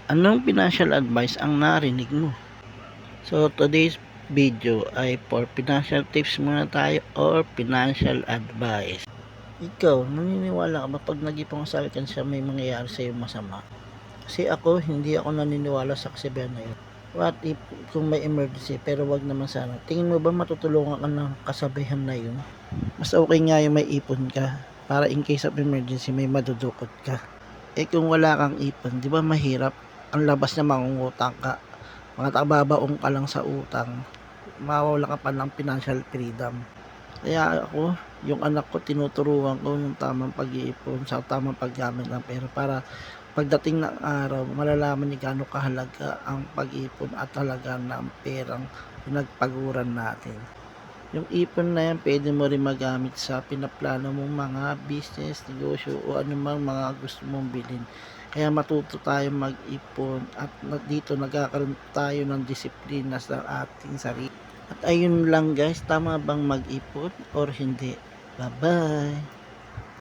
Anong financial advice ang narinig mo? So today's video ay for financial tips muna tayo or financial advice. Ikaw, naniniwala ka ba pag nag-ipon ka sa alkansya may mangyayari sa'yo masama? Kasi ako, hindi ako naniniwala sa kasabihan na yun. What if kung may emergency pero wag naman sana? Tingin mo ba matutulungan ka ng kasabihan na yun? Mas okay nga yung may ipon ka para in case of emergency may madudukot ka. Kung wala kang ipon, di ba mahirap? Ang labas na mangungutang ka, mga tababaong ka lang sa utang, mawawala ka pa ng financial freedom. Kaya ako, yung anak ko, tinuturuan ko yung tamang pag-iipon sa tamang paggamit ng pera para pagdating ng araw, malalaman ni gaano kahalaga ang pag-ipon at halaga ng perang pinagpaguran natin. Yung ipon na yan, pwede mo rin magamit sa pinaplano mong mga business, negosyo o anumang mga gusto mong bilhin. Kaya matuto tayo mag-ipon at dito nagkakaroon tayo ng disiplina sa ating sarili. At ayun lang guys, tama bang mag-ipon or hindi? Bye-bye!